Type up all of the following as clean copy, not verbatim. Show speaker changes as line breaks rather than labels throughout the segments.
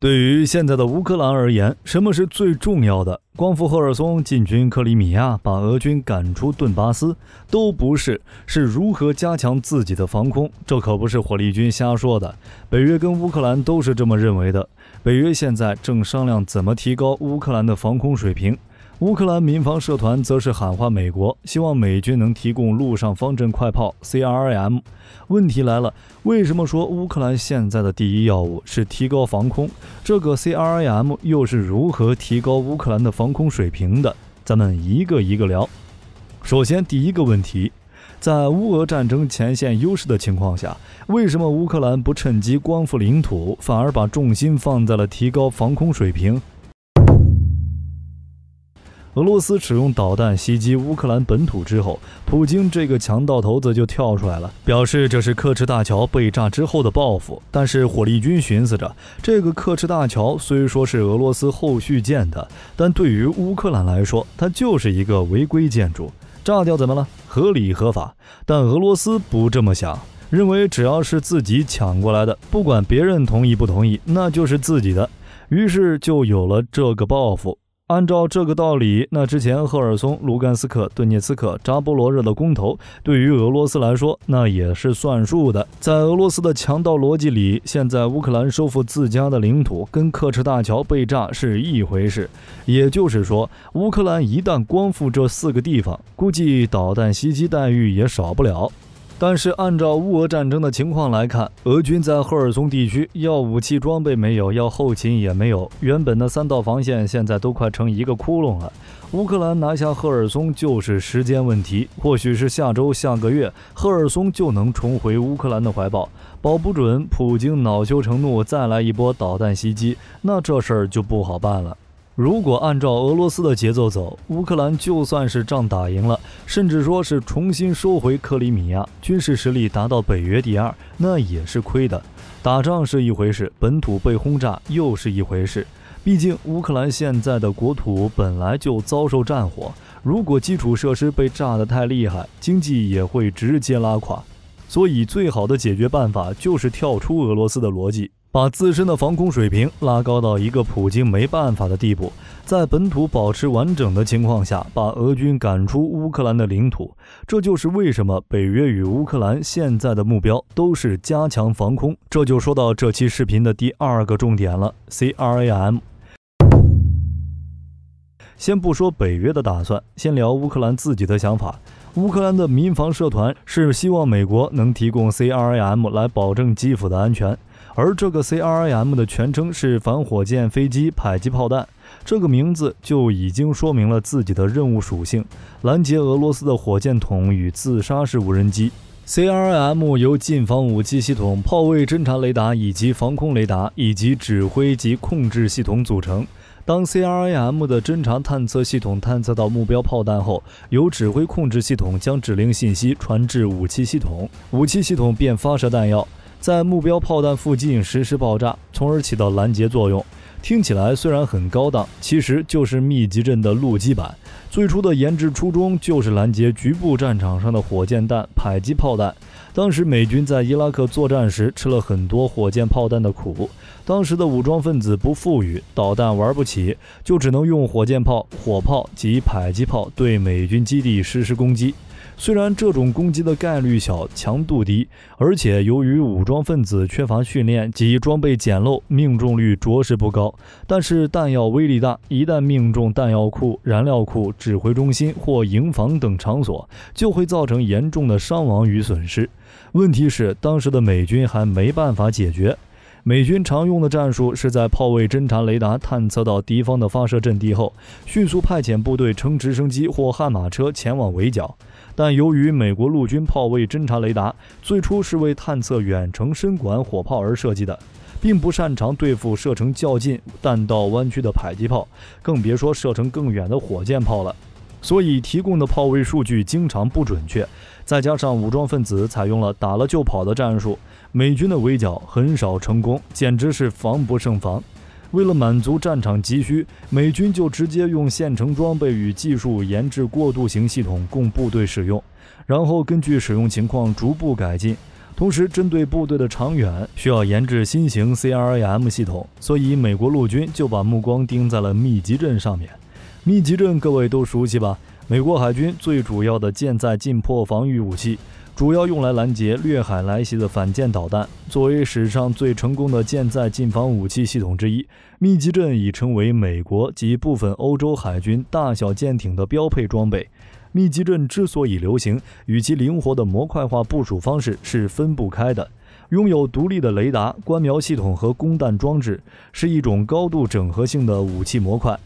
对于现在的乌克兰而言，什么是最重要的？光复赫尔松、进军克里米亚、把俄军赶出顿巴斯，都不是，是如何加强自己的防空。这可不是火力军瞎说的，北约跟乌克兰都是这么认为的。北约现在正商量怎么提高乌克兰的防空水平。乌克兰民防社团则是喊话美国，希望美军能提供陆上方阵快炮 CRM。 问题来了，为什么说乌克兰现在的第一要务是提高防空？这个 CRM 又是如何提高乌克兰的防空水平的？咱们一个一个聊。首先第一个问题，在乌俄战争前线优势的情况下，为什么乌克兰不趁机光复领土，反而把重心放在了提高防空水平？俄罗斯使用导弹袭击乌克兰本土之后，普京这个强盗头子就跳出来了，表示这是刻赤大桥被炸之后的报复。但是火力军寻思着，这个刻赤大桥虽说是俄罗斯后续建的，但对于乌克兰来说，它就是一个违规建筑，炸掉怎么了？合理合法。但俄罗斯不这么想，认为只要是自己抢过来的，不管别人同意不同意，那就是自己的。于是就有了这个报复。按照这个道理，那之前赫尔松、卢甘斯克、顿涅茨克、扎波罗热的公投，对于俄罗斯来说，那也是算数的。在俄罗斯的强盗逻辑里，现在乌克兰收复自家的领土，跟刻赤大桥被炸是一回事。也就是说，乌克兰一旦光复这4个地方，估计导弹袭击待遇也少不了。但是按照乌俄战争的情况来看，俄军在赫尔松地区要武器装备没有，要后勤也没有，原本的3道防线现在都快成一个窟窿了。乌克兰拿下赫尔松就是时间问题，或许是下周下个月，赫尔松就能重回乌克兰的怀抱。保不准普京恼羞成怒再来一波导弹袭击，那这事儿就不好办了。如果按照俄罗斯的节奏走，乌克兰就算是仗打赢了，甚至说是重新收回克里米亚，军事实力达到北约第2，那也是亏的。打仗是一回事，本土被轰炸又是一回事。毕竟乌克兰现在的国土本来就遭受战火，如果基础设施被炸得太厉害，经济也会直接拉垮。所以最好的解决办法就是跳出俄罗斯的逻辑，把自身的防空水平拉高到一个普京没办法的地步，在本土保持完整的情况下，把俄军赶出乌克兰的领土。这就是为什么北约与乌克兰现在的目标都是加强防空。这就说到这期视频的第2个重点了， CRAM。 先不说北约的打算，先聊乌克兰自己的想法。乌克兰的民防社团是希望美国能提供 CRAM 来保证基辅的安全，而这个 CRAM 的全称是反火箭飞机迫击炮弹，这个名字就已经说明了自己的任务属性，拦截俄罗斯的火箭筒与自杀式无人机。CRM 由近防武器系统、炮位侦察雷达以及防空雷达以及指挥及控制系统组成。当 CRAM 的侦察探测系统探测到目标炮弹后，由指挥控制系统将指令信息传至武器系统，武器系统便发射弹药，在目标炮弹附近实施爆炸，从而起到拦截作用。听起来虽然很高档，其实就是密集阵的陆基版。最初的研制初衷就是拦截局部战场上的火箭弹、迫击炮弹。当时美军在伊拉克作战时吃了很多火箭炮弹的苦，当时的武装分子不富裕，导弹玩不起，就只能用火箭炮、火炮及迫击炮对美军基地实施攻击。虽然这种攻击的概率小，强度低，而且由于武装分子缺乏训练及装备简陋，命中率着实不高，但是弹药威力大，一旦命中弹药库、燃料库、指挥中心或营房等场所，就会造成严重的伤亡与损失。问题是当时的美军还没办法解决。美军常用的战术是在炮位侦察雷达探测到敌方的发射阵地后，迅速派遣部队乘直升机或悍马车前往围剿。但由于美国陆军炮位侦察雷达最初是为探测远程深管火炮而设计的，并不擅长对付射程较近、弹道弯曲的迫击炮，更别说射程更远的火箭炮了。所以提供的炮位数据经常不准确，再加上武装分子采用了打了就跑的战术，美军的围剿很少成功，简直是防不胜防。为了满足战场急需，美军就直接用现成装备与技术研制过渡型系统供部队使用，然后根据使用情况逐步改进。同时，针对部队的长远，需要研制新型 CRAM 系统，所以美国陆军就把目光盯在了密集阵上面。密集阵各位都熟悉吧？美国海军最主要的舰载近迫防御武器，主要用来拦截掠海来袭的反舰导弹。作为史上最成功的舰载近防武器系统之一，密集阵已成为美国及部分欧洲海军大小舰艇的标配装备。密集阵之所以流行，与其灵活的模块化部署方式是分不开的。拥有独立的雷达、观瞄系统和供弹装置，是一种高度整合性的武器模块。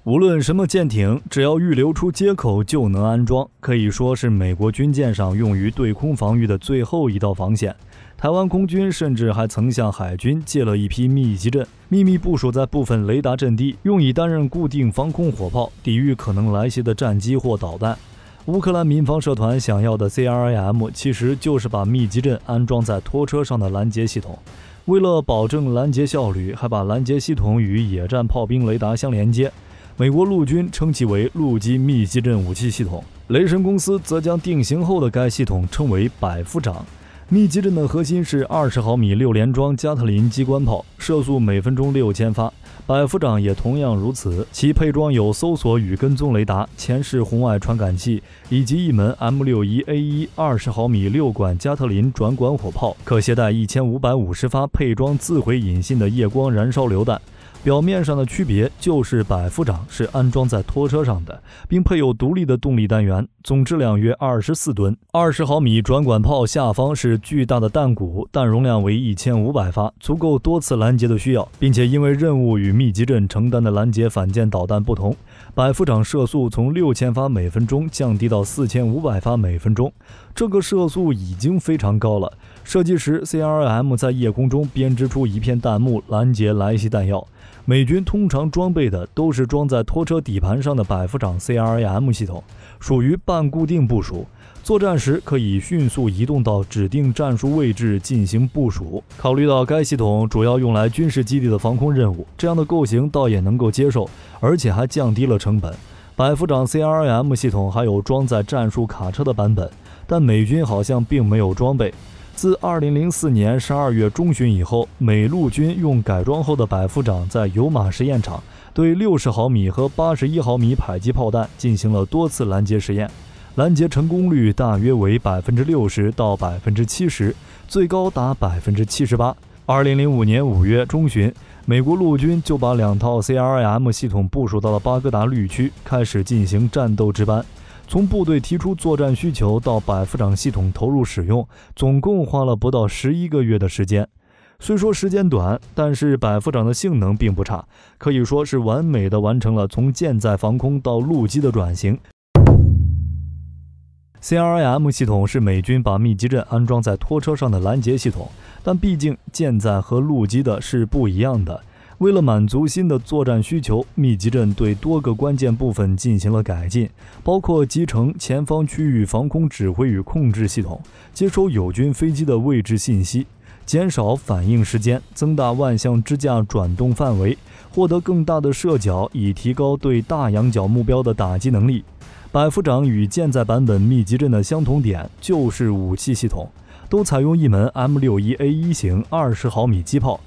无论什么舰艇，只要预留出接口就能安装，可以说是美国军舰上用于对空防御的最后一道防线。台湾空军甚至还曾向海军借了一批密集阵，秘密部署在部分雷达阵地，用以担任固定防空火炮，抵御可能来袭的战机或导弹。乌克兰民防社团想要的 CRAM 其实就是把密集阵安装在拖车上的拦截系统。为了保证拦截效率，还把拦截系统与野战炮兵雷达相连接。美国陆军称其为陆基密集阵武器系统，雷神公司则将定型后的该系统称为百夫长。密集阵的核心是20毫米6连装加特林机关炮，射速每分钟6000发。百夫长也同样如此，其配装有搜索与跟踪雷达、前视红外传感器以及一门 M61A1 20毫米6管加特林转管火炮，可携带1550发配装自毁引信的夜光燃烧榴弹。表面上的区别就是百夫长是安装在拖车上的，并配有独立的动力单元，总质量约24吨。20毫米转管炮下方是巨大的弹鼓，弹容量为1500发，足够多次拦截的需要，并且因为任务与密集阵承担的拦截反舰导弹不同，百夫长射速从6000发每分钟降低到4500发每分钟，这个射速已经非常高了。射击时 CRAM 在夜空中编织出一片弹幕，拦截来袭弹药。美军通常装备的都是装在拖车底盘上的百夫长 CRAM 系统，属于半固定部署，作战时可以迅速移动到指定战术位置进行部署。考虑到该系统主要用来军事基地的防空任务，这样的构型倒也能够接受，而且还降低了成本。百夫长 CRAM 系统还有装载战术卡车的版本，但美军好像并没有装备。自2004年12月中旬以后，美陆军用改装后的百夫长在油马实验场对60毫米和81毫米迫击炮弹进行了多次拦截实验，拦截成功率大约为60%到70%，最高达78%。2005年5月中旬，美国陆军就把2套 CRAM 系统部署到了巴格达绿区，开始进行战斗值班。从部队提出作战需求到百夫长系统投入使用，总共花了不到11个月的时间。虽说时间短，但是百夫长的性能并不差，可以说是完美的完成了从舰载防空到陆基的转型。CRAM 系统是美军把密集阵安装在拖车上的拦截系统，但毕竟舰载和陆基的是不一样的。为了满足新的作战需求，密集阵对多个关键部分进行了改进，包括集成前方区域防空指挥与控制系统，接收友军飞机的位置信息，减少反应时间，增大万向支架转动范围，获得更大的射角，以提高对大仰角目标的打击能力。百夫长与舰载版本密集阵的相同点就是武器系统，都采用一门 M61A1 型20毫米机炮。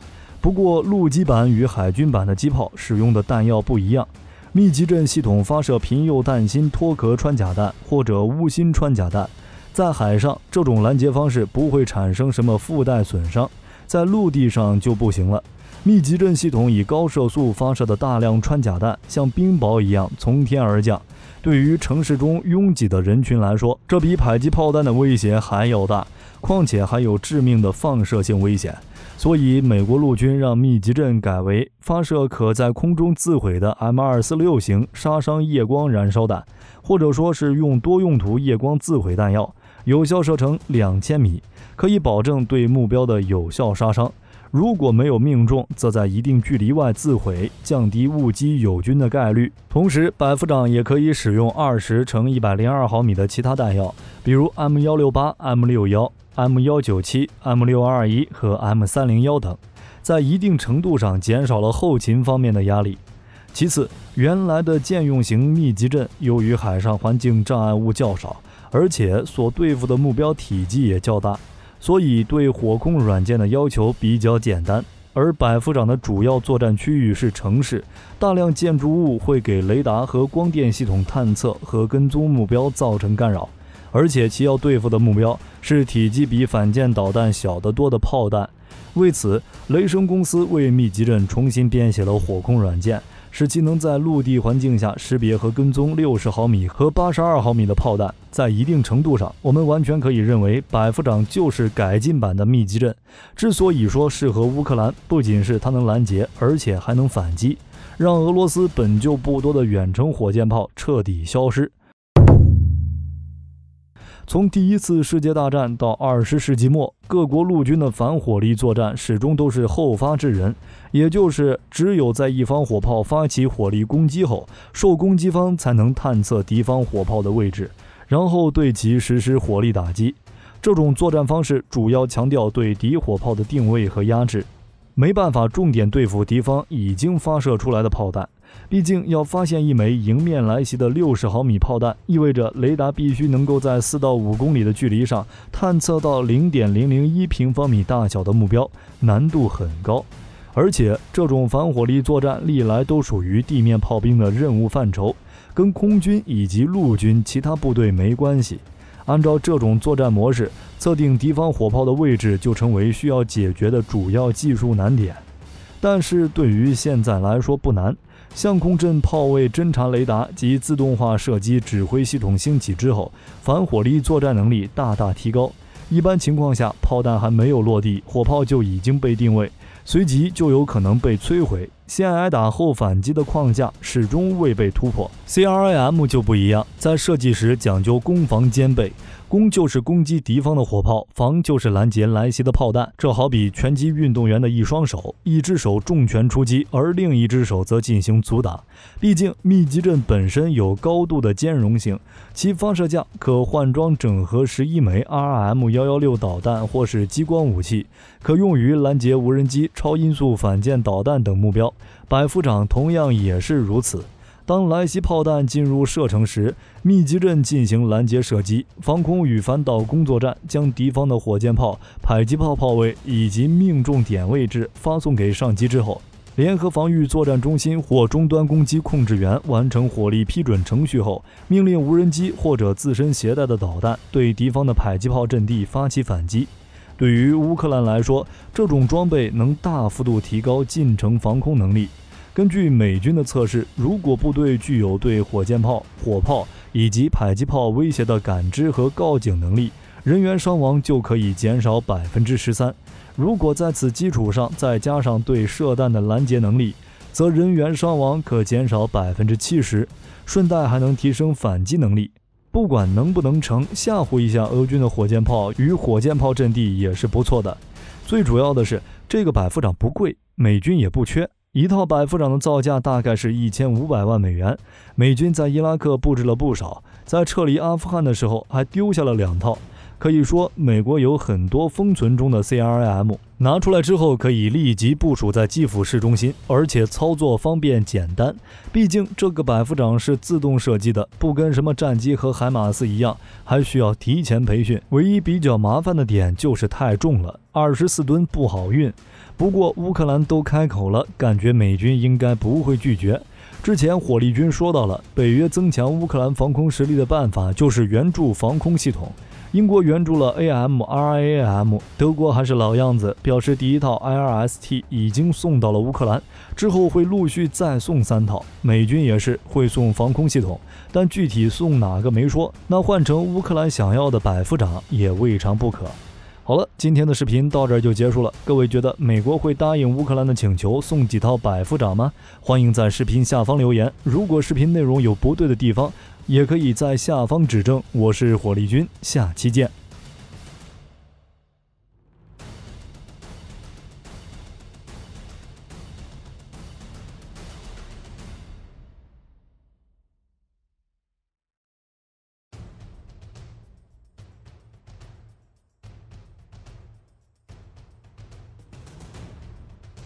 不过，陆基版与海军版的机炮使用的弹药不一样。密集阵系统发射贫铀弹芯脱壳穿甲弹或者钨芯穿甲弹，在海上这种拦截方式不会产生什么附带损伤，在陆地上就不行了。密集阵系统以高射速发射的大量穿甲弹，像冰雹一样从天而降。对于城市中拥挤的人群来说，这比迫击炮弹的威胁还要大，况且还有致命的放射性危险。所以，美国陆军让密集阵改为发射可在空中自毁的 M246型杀伤夜光燃烧弹，或者说是用多用途夜光自毁弹药，有效射程2000米，可以保证对目标的有效杀伤。如果没有命中，则在一定距离外自毁，降低误击友军的概率。同时，百夫长也可以使用20×102毫米的其他弹药，比如 M168、M61、M197、M621和 M301等，在一定程度上减少了后勤方面的压力。其次，原来的舰用型密集阵由于海上环境障碍物较少，而且所对付的目标体积也较大，所以对火控软件的要求比较简单。而百夫长的主要作战区域是城市，大量建筑物会给雷达和光电系统探测和跟踪目标造成干扰，而且其要对付的目标是体积比反舰导弹小得多的炮弹。为此，雷神公司为密集阵重新编写了火控软件，使其能在陆地环境下识别和跟踪60毫米和82毫米的炮弹。在一定程度上，我们完全可以认为百夫长就是改进版的密集阵。之所以说适合乌克兰，不仅是它能拦截，而且还能反击，让俄罗斯本就不多的远程火箭炮彻底消失。从第一次世界大战到20世纪末，各国陆军的反火力作战始终都是后发制人，也就是只有在一方火炮发起火力攻击后，受攻击方才能探测敌方火炮的位置，然后对其实施火力打击。这种作战方式主要强调对敌火炮的定位和压制，没办法重点对付敌方已经发射出来的炮弹。毕竟要发现一枚迎面来袭的60毫米炮弹，意味着雷达必须能够在4到5公里的距离上探测到0.001平方米大小的目标，难度很高。而且这种反火力作战历来都属于地面炮兵的任务范畴，跟空军以及陆军其他部队没关系。按照这种作战模式，测定敌方火炮的位置就成为需要解决的主要技术难点。但是对于现在来说不难，相控阵炮位侦察雷达及自动化射击指挥系统兴起之后，反火力作战能力大大提高。一般情况下，炮弹还没有落地，火炮就已经被定位，随即就有可能被摧毁。先挨打后反击的框架始终未被突破。CRAM 就不一样，在设计时讲究攻防兼备，攻就是攻击敌方的火炮，防就是拦截来袭的炮弹。这好比拳击运动员的一双手，一只手重拳出击，而另一只手则进行阻打。毕竟密集阵本身有高度的兼容性，其发射架可换装整合11枚 RM116 导弹或是激光武器，可用于拦截无人机、超音速反舰导弹等目标。百夫长同样也是如此。当来袭炮弹进入射程时，密集阵进行拦截射击、防空与反导工作站，将敌方的火箭炮、迫击炮炮位以及命中点位置发送给上级之后，联合防御作战中心或终端攻击控制员完成火力批准程序后，命令无人机或者自身携带的导弹对敌方的迫击炮阵地发起反击。对于乌克兰来说，这种装备能大幅度提高近程防空能力。根据美军的测试，如果部队具有对火箭炮、火炮以及迫击炮威胁的感知和告警能力，人员伤亡就可以减少 13%。如果在此基础上再加上对射弹的拦截能力，则人员伤亡可减少 70%， 顺带还能提升反击能力。不管能不能成，吓唬一下俄军的火箭炮与火箭炮阵地也是不错的。最主要的是，这个百夫长不贵，美军也不缺。一套百夫长的造价大概是1500万美元，美军在伊拉克布置了不少，在撤离阿富汗的时候还丢下了2套。可以说，美国有很多封存中的 CRAM， 拿出来之后可以立即部署在基辅市中心，而且操作方便简单。毕竟这个百夫长是自动射击的，不跟什么战机和海马斯一样，还需要提前培训。唯一比较麻烦的点就是太重了，24吨不好运。不过乌克兰都开口了，感觉美军应该不会拒绝。之前火力军说到了，北约增强乌克兰防空实力的办法就是援助防空系统。英国援助了 AMRAAM， 德国还是老样子，表示第一套 IRST 已经送到了乌克兰，之后会陆续再送3套。美军也是会送防空系统，但具体送哪个没说，那换成乌克兰想要的百夫长也未尝不可。好了，今天的视频到这儿就结束了。各位觉得美国会答应乌克兰的请求送几套百夫长吗？欢迎在视频下方留言。如果视频内容有不对的地方，也可以在下方指正。我是火力军，下期见。